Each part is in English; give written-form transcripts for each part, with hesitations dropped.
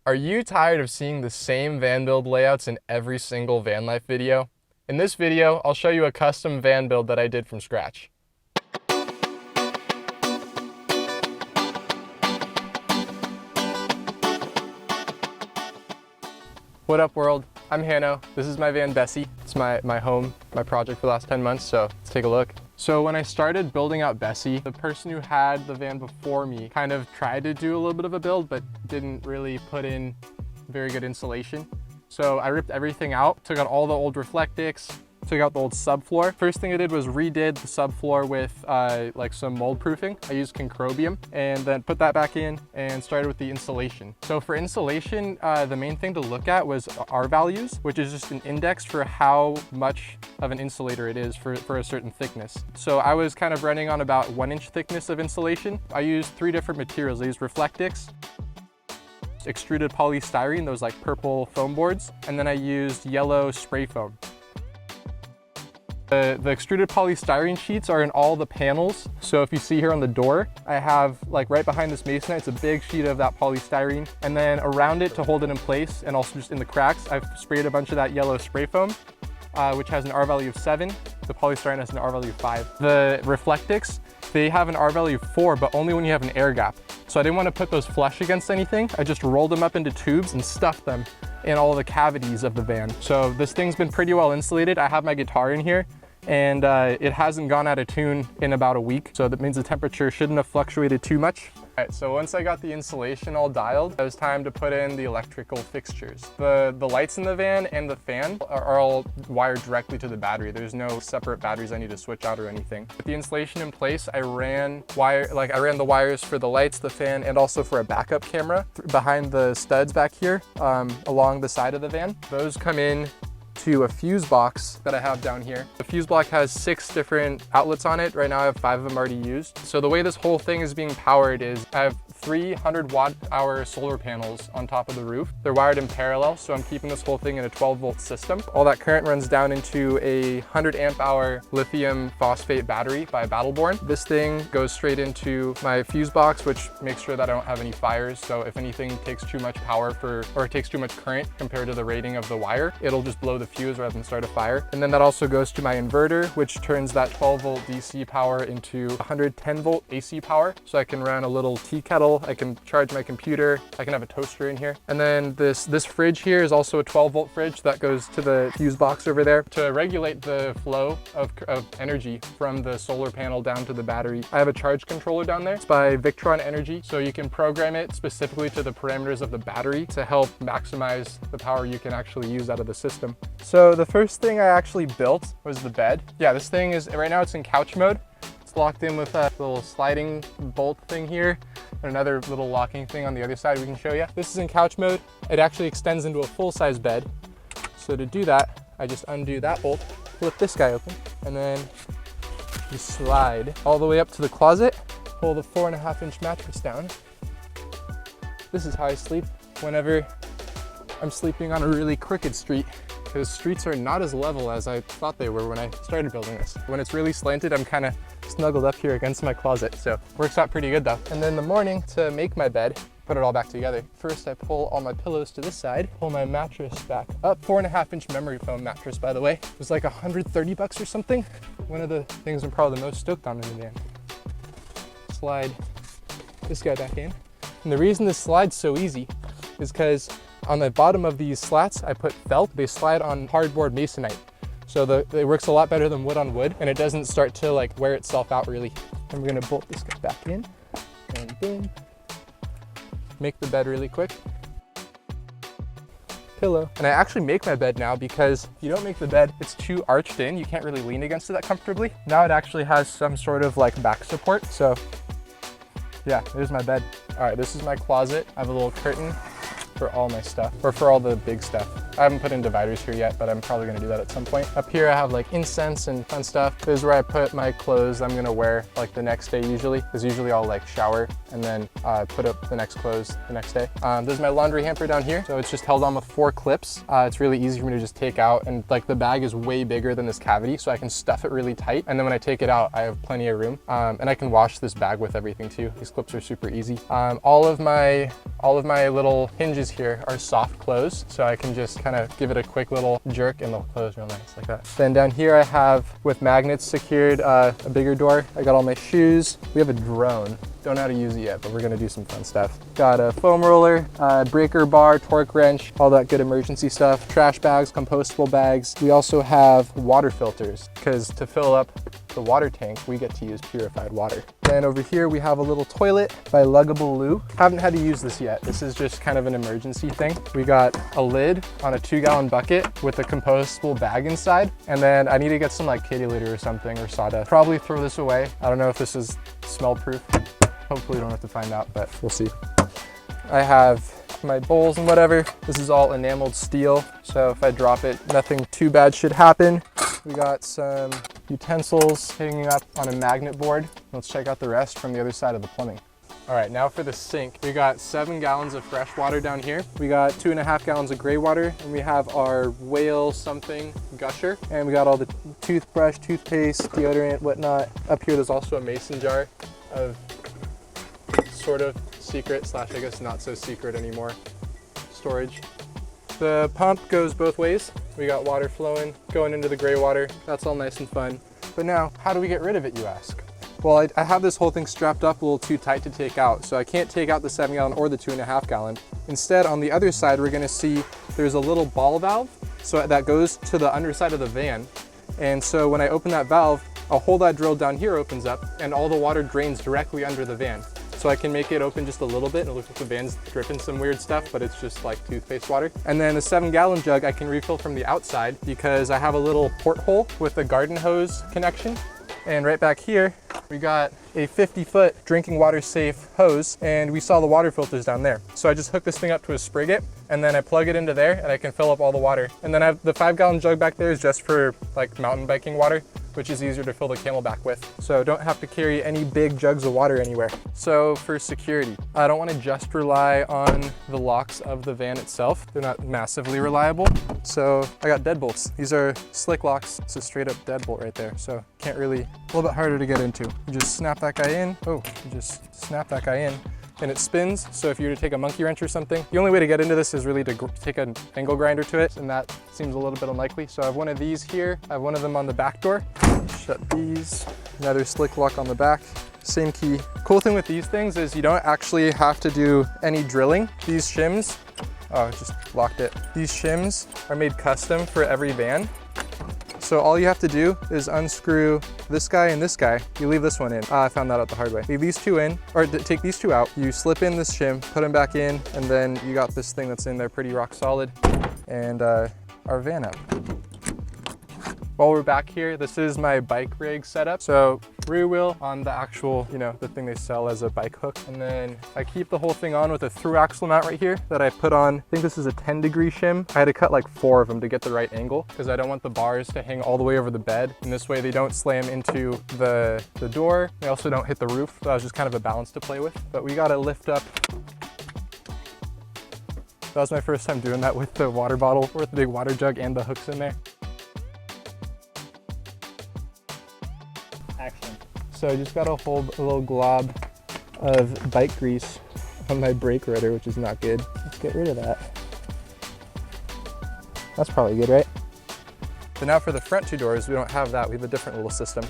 Are you tired of seeing the same van build layouts in every single van life video? In this video, I'll show you a custom van build that I did from scratch. What up world? I'm Hanno. This is my van Bessie. It's my home, my project for the last 10 months, so let's take a look. So when I started building out Bessie, the person who had the van before me kind of tried to do a little bit of a build, but didn't really put in very good insulation. So I ripped everything out, took out all the old Reflectix, took out the old subfloor. First thing I did was redid the subfloor with like some mold proofing. I used concrobium and then put that back in and started with the insulation. So for insulation, the main thing to look at was R values, which is just an index for how much of an insulator it is for a certain thickness. So I was kind of running on about 1 inch thickness of insulation. I used 3 different materials. I used Reflectix, extruded polystyrene, those like purple foam boards, and then I used yellow spray foam. The extruded polystyrene sheets are in all the panels. So if you see here on the door, I have like right behind this masonite, it's a big sheet of that polystyrene. And then around it to hold it in place and also just in the cracks, I've sprayed a bunch of that yellow spray foam, which has an R value of 7. The polystyrene has an R value of 5. The Reflectix, they have an R value of 4, but only when you have an air gap. So I didn't want to put those flush against anything. I just rolled them up into tubes and stuffed them in all the cavities of the van. So this thing's been pretty well insulated. I have my guitar in here, and it hasn't gone out of tune in about a week. So that means the temperature shouldn't have fluctuated too much. All right, so once I got the insulation all dialed, it was time to put in the electrical fixtures. The lights in the van and the fan are all wired directly to the battery. There's no separate batteries I need to switch out or anything. With the insulation in place, I ran the wires for the lights, the fan, and also for a backup camera behind the studs back here along the side of the van. Those come in to a fuse box that I have down here. The fuse block has 6 different outlets on it. Right now I have 5 of them already used. So the way this whole thing is being powered is I have 300 watt-hour solar panels on top of the roof. They're wired in parallel, so I'm keeping this whole thing in a 12-volt system. All that current runs down into a 100 amp-hour lithium phosphate battery by Battleborn. This thing goes straight into my fuse box, which makes sure that I don't have any fires. So if anything takes too much power or takes too much current compared to the rating of the wire, it'll just blow the fuse rather than start a fire. And then that also goes to my inverter, which turns that 12-volt DC power into 110-volt AC power. So I can run a little tea kettle, I can charge my computer, I can have a toaster in here. And then this fridge here is also a 12-volt fridge that goes to the fuse box over there to regulate the flow of energy from the solar panel down to the battery. I have a charge controller down there. It's by Victron Energy, so you can program it specifically to the parameters of the battery to help maximize the power you can actually use out of the system. So the first thing I actually built was the bed. Yeah, this thing is, right now it's in couch mode. It's locked in with a little sliding bolt thing here and another little locking thing on the other side we can show you. This is in couch mode. It actually extends into a full-size bed. So to do that, I just undo that bolt, flip this guy open, and then you slide all the way up to the closet, pull the 4.5-inch mattress down. This is how I sleep whenever I'm sleeping on a really crooked street, because streets are not as level as I thought they were when I started building this. When it's really slanted, I'm kind of snuggled up here against my closet, so works out pretty good though. And then in the morning, to make my bed, put it all back together. First, I pull all my pillows to this side, pull my mattress back up. 4.5-inch memory foam mattress, by the way. It was like 130 bucks or something. One of the things I'm probably the most stoked on in the van. Slide this guy back in. And the reason this slides so easy is because on the bottom of these slats, I put felt. They slide on hardboard masonite. So it works a lot better than wood on wood, and it doesn't start to like wear itself out really. And we're gonna bolt this guy back in, and boom. Make the bed really quick. Pillow. And I actually make my bed now because if you don't make the bed, it's too arched in. You can't really lean against it that comfortably. Now it actually has some sort of like back support. So yeah, there's my bed. All right, this is my closet. I have a little curtain for all my stuff, or for all the big stuff. I haven't put in dividers here yet, but I'm probably gonna do that at some point. Up here I have like incense and fun stuff. This is where I put my clothes I'm gonna wear like the next day usually, because usually I'll like shower and then put up the next clothes the next day. There's my laundry hamper down here. So it's just held on with 4 clips. It's really easy for me to just take out, and like the bag is way bigger than this cavity, so I can stuff it really tight. And then when I take it out, I have plenty of room. And I can wash this bag with everything too. These clips are super easy. All of my little hinges here are soft close, so I can just kind of give it a quick little jerk and they'll close real nice like that. Then down here I have, with magnets secured, a bigger door. I got all my shoes. We have a drone. Don't know how to use it yet, but we're gonna do some fun stuff. Got a foam roller, breaker bar, torque wrench, all that good emergency stuff. Trash bags, compostable bags. We also have water filters, because to fill up the water tank, we get to use purified water. Then over here we have a little toilet by Luggable Loo. Haven't had to use this yet. This is just kind of an emergency thing. We got a lid on a 2-gallon bucket with a compostable bag inside. And then I need to get some like kitty litter or something, or sawdust. Probably throw this away. I don't know if this is smell proof. Hopefully we don't have to find out, but we'll see. I have my bowls and whatever. This is all enameled steel, so if I drop it, nothing too bad should happen. We got some utensils hanging up on a magnet board. Let's check out the rest from the other side of the plumbing. All right, now for the sink. We got 7 gallons of fresh water down here. We got 2.5 gallons of gray water, and we have our whale something gusher. And we got all the toothbrush, toothpaste, deodorant, whatnot. Up here, there's also a mason jar of sort of secret / I guess not so secret anymore storage. The pump goes both ways. We got water flowing, going into the gray water. That's all nice and fun. But now, how do we get rid of it, you ask? Well, I have this whole thing strapped up a little too tight to take out, so I can't take out the 7-gallon or the 2.5 gallon. Instead, on the other side, we're gonna see there's a little ball valve, so that goes to the underside of the van. And so when I open that valve, a hole that I drilled down here opens up, and all the water drains directly under the van. So I can make it open just a little bit, and it looks like the van's dripping some weird stuff, but it's just like toothpaste water. And then the 7-gallon jug I can refill from the outside, because I have a little porthole with a garden hose connection. And right back here, we got a 50-foot drinking water safe hose, and we saw the water filters down there. So I just hook this thing up to a spigot, and then I plug it into there, and I can fill up all the water. And then I have the 5-gallon jug back there is just for like mountain biking water, which is easier to fill the Camelback with. So don't have to carry any big jugs of water anywhere. So for security, I don't want to just rely on the locks of the van itself. They're not massively reliable. So I got deadbolts. These are slick locks. It's a straight up deadbolt right there. So can't really, a little bit harder to get into. You just snap that guy in. Oh, you just snap that guy in. And it spins, so if you were to take a monkey wrench or something, the only way to get into this is really to take an angle grinder to it, and that seems a little bit unlikely. So I have one of these here, I have one of them on the back door. Shut these, another slick lock on the back, same key. Cool thing with these things is you don't actually have to do any drilling. These shims, oh, it just locked it. These shims are made custom for every van. So all you have to do is unscrew this guy and this guy. You leave this one in. I found that out the hard way. Leave these two in, or take these two out. You slip in this shim, put them back in, and then you got this thing that's in there pretty rock solid. And our van up. While we're back here, this is my bike rig setup. So rear wheel on the actual, you know, the thing they sell as a bike hook. And then I keep the whole thing on with a through axle mount right here that I put on. I think this is a 10-degree shim. I had to cut like 4 of them to get the right angle, because I don't want the bars to hang all the way over the bed. And this way they don't slam into the door. They also don't hit the roof. So that was just kind of a balance to play with. But we gotta lift up. That was my first time doing that with the water bottle, or with the big water jug and the hooks in there. Action. So I just gotta hold a little glob of bike grease on my brake rotor, which is not good. Let's get rid of that. That's probably good, right? So now for the front 2 doors, we don't have that. We have a different little system.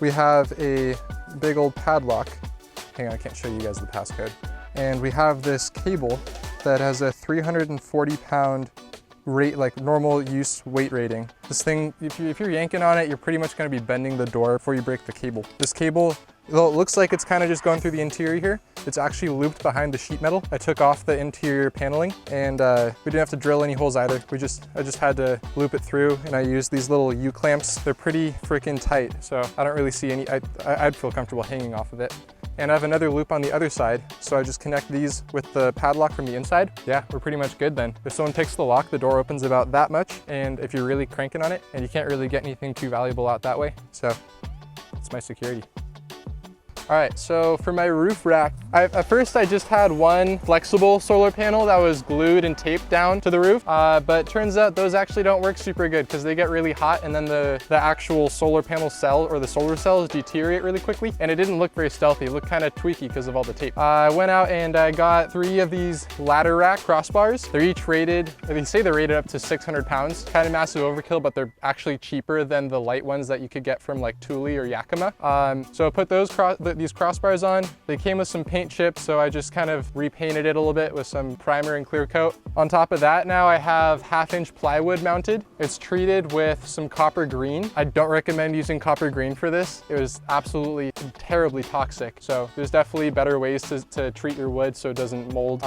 We have a big old padlock. Hang on, I can't show you guys the passcode. And we have this cable that has a 340-pound rate, like normal use weight rating. This thing, if you're yanking on it, you're pretty much going to be bending the door before you break the cable. This cable, though it looks like it's kind of just going through the interior here, it's actually looped behind the sheet metal. I took off the interior paneling, and we didn't have to drill any holes either. I just had to loop it through, and I used these little U-clamps. They're pretty freaking tight, so I don't really see any, I'd feel comfortable hanging off of it. and I have another loop on the other side. So I just connect these with the padlock from the inside. Yeah, we're pretty much good then. If someone takes the lock, the door opens about that much, and if you're really cranking on it, and you can't really get anything too valuable out that way. So it's my security. All right, so for my roof rack, at first I just had one flexible solar panel that was glued and taped down to the roof, but turns out those actually don't work super good because they get really hot and then the actual solar panel cell or the solar cells deteriorate really quickly, and it didn't look very stealthy. It looked kind of tweaky because of all the tape. I went out and I got 3 of these ladder rack crossbars. They're each rated, they say they're rated up to 600 pounds, kind of massive overkill, but they're actually cheaper than the light ones that you could get from like Thule or Yakima. So I put these crossbars on. They came with some paint chips, so I just kind of repainted it a little bit with some primer and clear coat. On top of that, now I have 1/2-inch plywood mounted. It's treated with some copper green. I don't recommend using copper green for this. It was absolutely terribly toxic. So there's definitely better ways to treat your wood so it doesn't mold.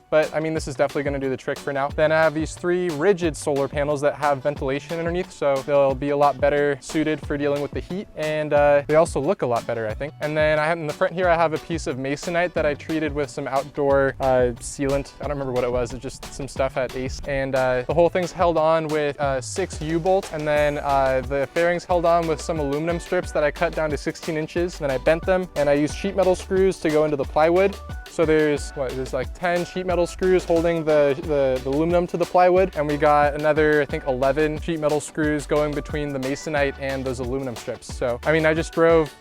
But I mean, this is definitely gonna do the trick for now. Then I have these 3 rigid solar panels that have ventilation underneath, so they'll be a lot better suited for dealing with the heat, and they also look a lot better, I think. And then I have in the front here, I have a piece of masonite that I treated with some outdoor sealant. I don't remember what it was. It's just some stuff at Ace. And the whole thing's held on with 6 U-bolts, and then the fairing's held on with some aluminum strips that I cut down to 16 inches. Then I bent them, and I used sheet metal screws to go into the plywood. So there's like 10 sheet metal screws holding the aluminum to the plywood, and we got another, I think 11 sheet metal screws going between the masonite and those aluminum strips. So, I mean, I just drove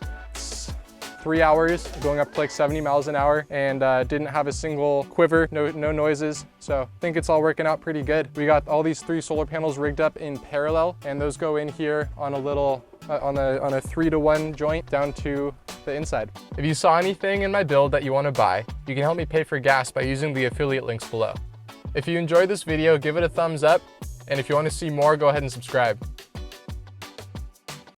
3 hours going up to like 70 miles an hour and didn't have a single quiver, no noises. So I think it's all working out pretty good. We got all these 3 solar panels rigged up in parallel, and those go in here on a little, on a 3-to-1 joint down to the inside. If you saw anything in my build that you want to buy, you can help me pay for gas by using the affiliate links below. If you enjoyed this video, give it a thumbs up. And if you want to see more, go ahead and subscribe.